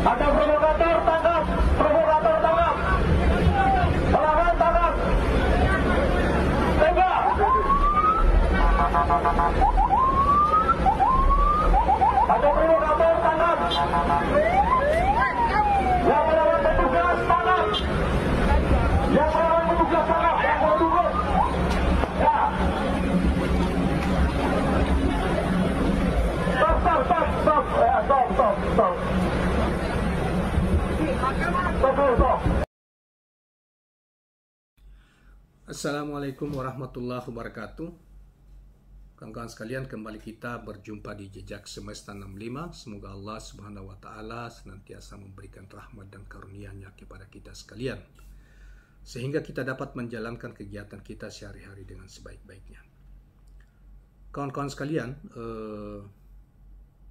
Ada provokator, tangkap! Provokator, tangkap! Melawan, tangkap! Tembak! Ada provokator, tangkap! Yang melawan petugas, tangkap! Yang melawan petugas, tangkap! Yang bertugas! Ya! Stop, stop, stop, stop! Ya, stop, stop, stop! Assalamualaikum warahmatullahi wabarakatuh. Kawan-kawan sekalian, kembali kita berjumpa di Jejak Semesta 65. Semoga Allah Subhanahu wa taala senantiasa memberikan rahmat dan karunia-Nya kepada kita sekalian, sehingga kita dapat menjalankan kegiatan kita sehari-hari dengan sebaik-baiknya. Kawan-kawan sekalian,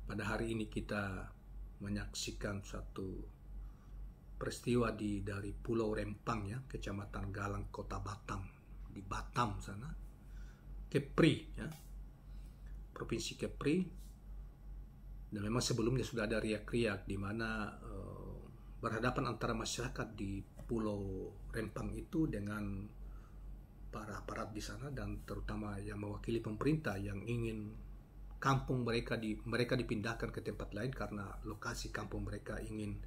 pada hari ini kita menyaksikan suatu peristiwa dari Pulau Rempang, ya, Kecamatan Galang, Kota Batam, di Batam sana, Kepri, ya, Provinsi Kepri. Dan memang sebelumnya sudah ada riak-riak di mana berhadapan antara masyarakat di Pulau Rempang itu dengan para aparat di sana, dan terutama yang mewakili pemerintah yang ingin kampung mereka dipindahkan ke tempat lain karena lokasi kampung mereka ingin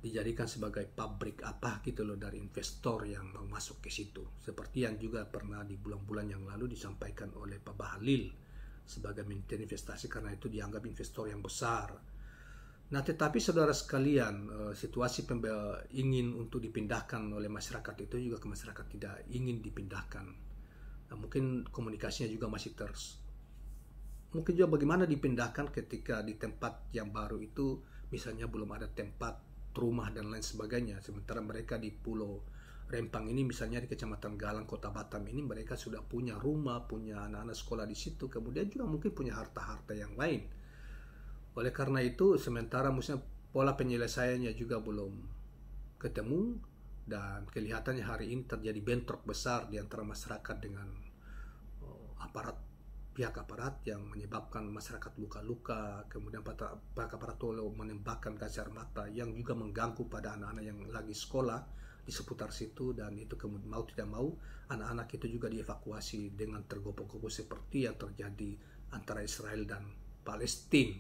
dijadikan sebagai pabrik apa gitu loh dari investor yang mau masuk ke situ. Seperti yang juga pernah di bulan-bulan yang lalu disampaikan oleh Pak Bahlil sebagai Menteri Investasi, karena itu dianggap investor yang besar. Nah, tetapi saudara sekalian, situasi ingin untuk dipindahkan oleh masyarakat itu juga ke masyarakat tidak ingin dipindahkan. Nah, mungkin komunikasinya juga masih mungkin juga bagaimana dipindahkan ketika di tempat yang baru itu misalnya belum ada tempat rumah dan lain sebagainya, sementara mereka di Pulau Rempang ini, misalnya di Kecamatan Galang, Kota Batam ini, mereka sudah punya rumah, punya anak-anak sekolah di situ, kemudian juga mungkin punya harta-harta yang lain. Oleh karena itu, sementara misalnya pola penyelesaiannya juga belum ketemu, dan kelihatannya hari ini terjadi bentrok besar di antara masyarakat dengan pihak aparat yang menyebabkan masyarakat luka-luka, kemudian pihak aparat menembakkan gas air mata yang juga mengganggu pada anak-anak yang lagi sekolah di seputar situ, dan itu kemudian mau tidak mau anak-anak itu juga dievakuasi dengan tergopoh-gopoh seperti yang terjadi antara Israel dan Palestina.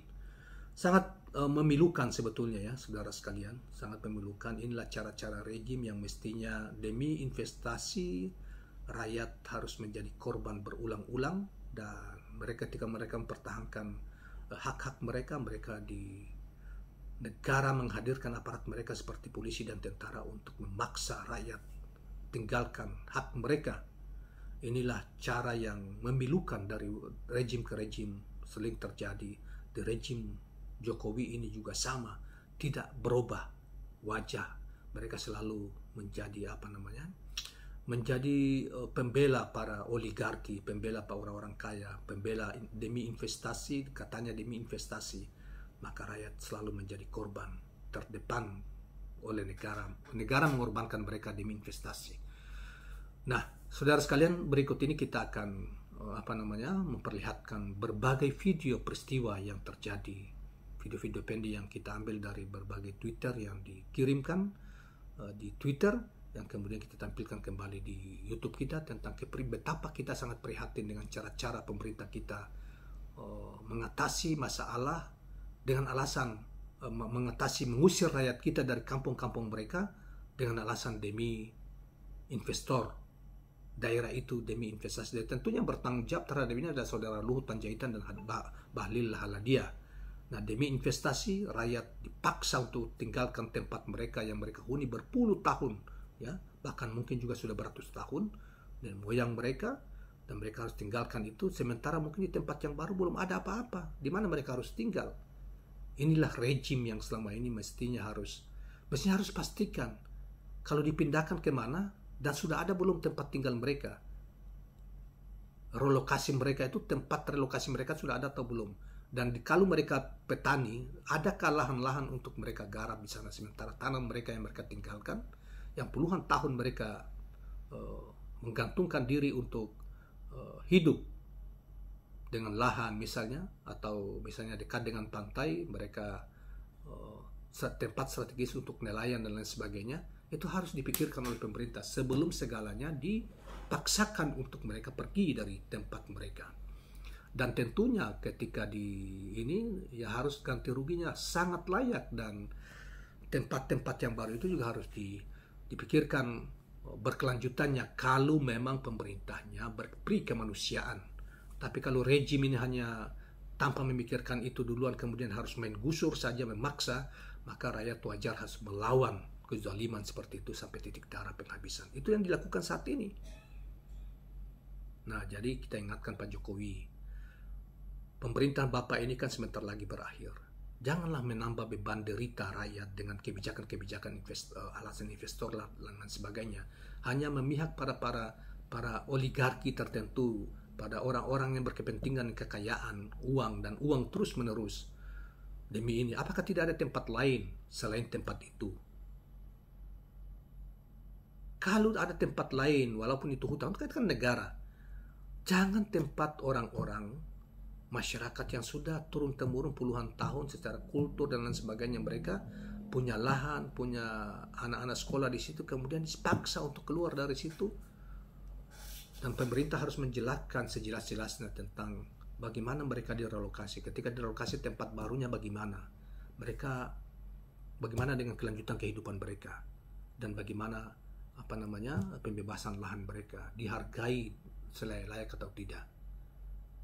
Sangat memilukan sebetulnya, ya saudara sekalian, sangat memilukan. Inilah cara-cara rejim yang mestinya demi investasi rakyat harus menjadi korban berulang-ulang, dan ketika mereka mempertahankan hak-hak mereka di negara menghadirkan aparat mereka seperti polisi dan tentara untuk memaksa rakyat tinggalkan hak mereka. Inilah cara yang memilukan dari rejim ke rejim sering terjadi. Di rejim Jokowi ini juga sama, tidak berubah wajah. Mereka selalu menjadi menjadi pembela para oligarki, pembela para orang-orang kaya, pembela demi investasi, katanya demi investasi, maka rakyat selalu menjadi korban terdepan oleh negara. Negara mengorbankan mereka demi investasi. Nah, saudara sekalian, berikut ini kita akan memperlihatkan berbagai video peristiwa yang terjadi, video-video pendek yang kita ambil dari berbagai Twitter yang dikirimkan di Twitter, yang kemudian kita tampilkan kembali di YouTube kita, tentang betapa kita sangat prihatin dengan cara-cara pemerintah kita mengatasi masalah dengan alasan mengusir rakyat kita dari kampung-kampung mereka dengan alasan demi investor daerah itu, demi investasi. Dan tentunya bertanggung jawab terhadap ini adalah saudara Luhut Panjaitan dan Bahlil Lahaladia. Nah, demi investasi rakyat dipaksa untuk tinggalkan tempat mereka yang mereka huni berpuluh tahun, ya, bahkan mungkin juga sudah beratus tahun, dan moyang mereka, dan mereka harus tinggalkan itu, sementara mungkin di tempat yang baru belum ada apa-apa. Di mana mereka harus tinggal? Inilah rejim yang selama ini mestinya harus pastikan kalau dipindahkan kemana dan sudah ada belum tempat tinggal mereka. relokasi mereka itu, tempat relokasi mereka sudah ada atau belum. Dan kalau mereka petani, adakah lahan-lahan untuk mereka garap di sana, sementara tanah mereka yang mereka tinggalkan, yang puluhan tahun mereka menggantungkan diri untuk hidup dengan lahan misalnya, atau misalnya dekat dengan pantai, mereka tempat strategis untuk nelayan dan lain sebagainya, itu harus dipikirkan oleh pemerintah sebelum segalanya dipaksakan untuk mereka pergi dari tempat mereka. Dan tentunya ketika ini ya harus ganti ruginya sangat layak, dan tempat-tempat yang baru itu juga harus dipikirkan berkelanjutannya kalau memang pemerintahnya berperi kemanusiaan. Tapi kalau rejim ini hanya tanpa memikirkan itu duluan, kemudian harus main gusur saja, memaksa, maka rakyat wajar harus melawan kezaliman seperti itu sampai titik darah penghabisan. Itu yang dilakukan saat ini. Nah, jadi kita ingatkan Pak Jokowi, pemerintahan Bapak ini kan sebentar lagi berakhir. Janganlah menambah beban derita rakyat dengan kebijakan-kebijakan alasan investor dan sebagainya. Hanya memihak pada para oligarki tertentu, pada orang-orang yang berkepentingan kekayaan, uang, dan uang terus-menerus. Demi ini, apakah tidak ada tempat lain selain tempat itu? Kalau ada tempat lain, walaupun itu hutan, itu kan negara. Jangan tempat orang-orang, masyarakat yang sudah turun-temurun puluhan tahun secara kultur dan lain sebagainya, mereka punya lahan, punya anak-anak sekolah di situ, kemudian dipaksa untuk keluar dari situ. Dan pemerintah harus menjelaskan sejelas-jelasnya tentang bagaimana mereka direlokasi. Ketika direlokasi, tempat barunya bagaimana? Bagaimana dengan kelanjutan kehidupan mereka? Dan bagaimana pembebasan lahan mereka? Dihargai selayak atau tidak?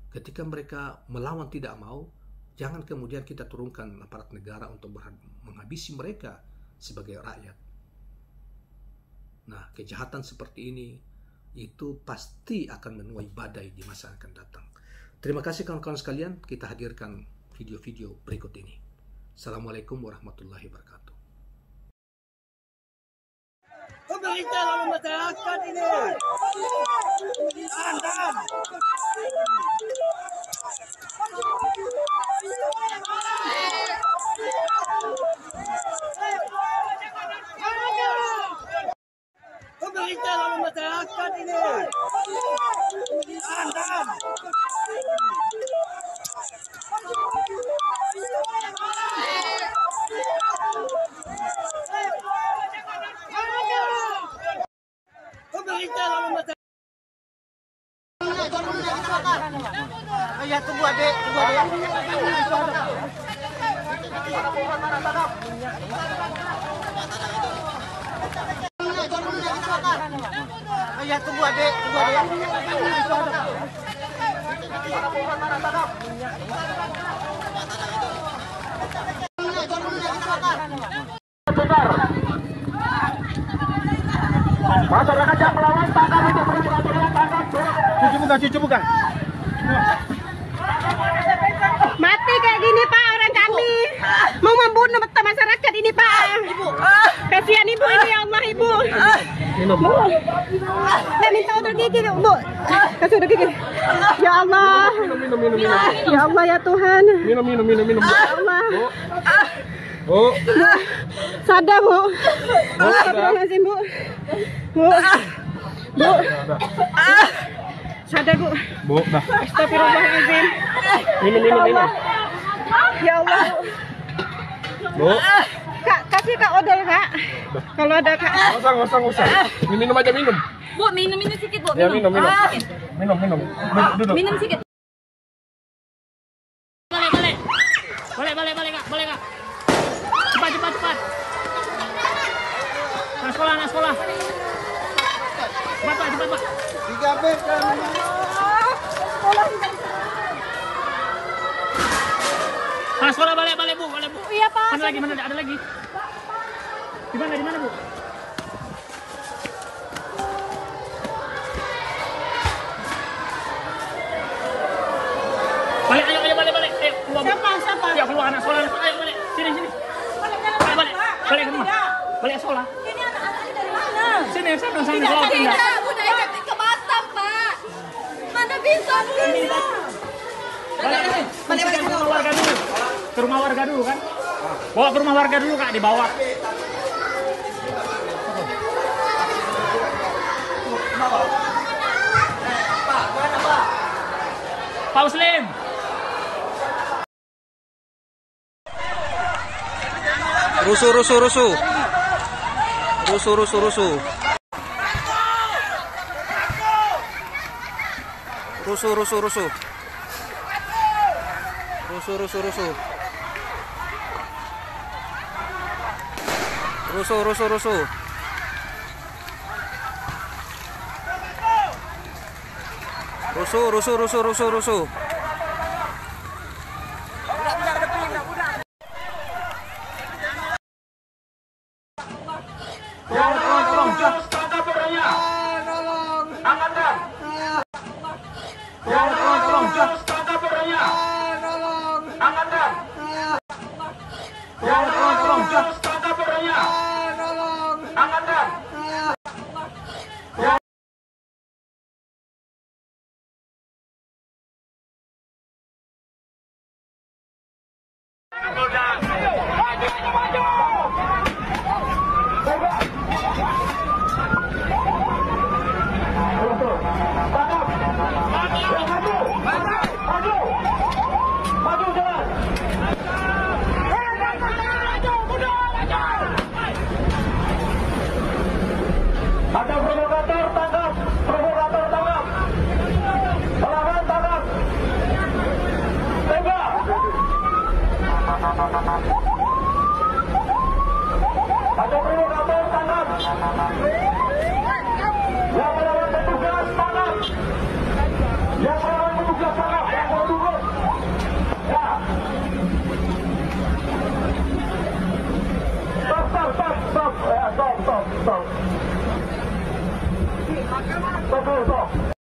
Ketika mereka melawan tidak mau, jangan kemudian kita turunkan aparat negara untuk menghabisi mereka sebagai rakyat. Nah, kejahatan seperti ini itu pasti akan menuai badai di masa akan datang. Terima kasih kawan-kawan sekalian, kita hadirkan video-video berikut ini. Assalamualaikum warahmatullahi wabarakatuh. Pemerintah lawan masyarakat ini. Tahan. Pemerintah lawan masyarakat ini. Tahan. Pemerintah lawan masyarakat. Ya, tunggu adek. Ya, tunggu adek. Masyarakat yang melawan tangan untuk peraturan tangan. Cucu bukan. Mati kayak gini Pak, orang kami mau membunuh masyarakat ini Pak. Kasihan ibu ini, ya Allah ibu. Bu, saya minta udah gigi Bu, kasih udah gigi. Ya Allah, ya Allah ya Tuhan. Minum. Ya Allah. Bu. Sadar Bu. Astagfirullahaladzim Bu. Bu. Sadar Bu. Bu, dah. Astagfirullahaladzim. Minum. Ya Allah. Bu. Kak, kasih Kak odol Kak. Kalau ada Kak. Usah. Minum aja. Bu, minum ini sedikit, Bu. Ya, minum. Minum. Duduk. Minum sedikit. Balik, Kak. Boleh, Kak. Cepat. Anak sekolah. Cepat, Pak. 3 bet kan. Anak sekolah balik, Bu. Iya Pak. Mana ada lagi? Di mana, Bu? Balik, ayo balik. Ayo, keluar. Siapa? Ya, keluar anak sekolah. Ayo balik. Sini. Balik ke rumah. Balik sekolah. Ini anak-anaknya dari mana? Sini, sana Tidak, sekolah pindah. udah ke Batam Pak. Mana Mana bisa polisi? Balik ke rumah warga dulu. Ke rumah warga dulu kan? Bawa ke rumah warga dulu Kak, dibawa. Pak Muslim. Rusuh. Rusuh. Tangkap orangnya. Amankan. Tangkap orangnya. Amankan. Tangkap orangnya. Amankan. Ada provokator tangkap, melawan tangkap, tembak. Ada provokator tangkap, yang melawan petugas tangkap, yang melawan petugas tangkap, yang bertugas. Ya. Stop. Stop.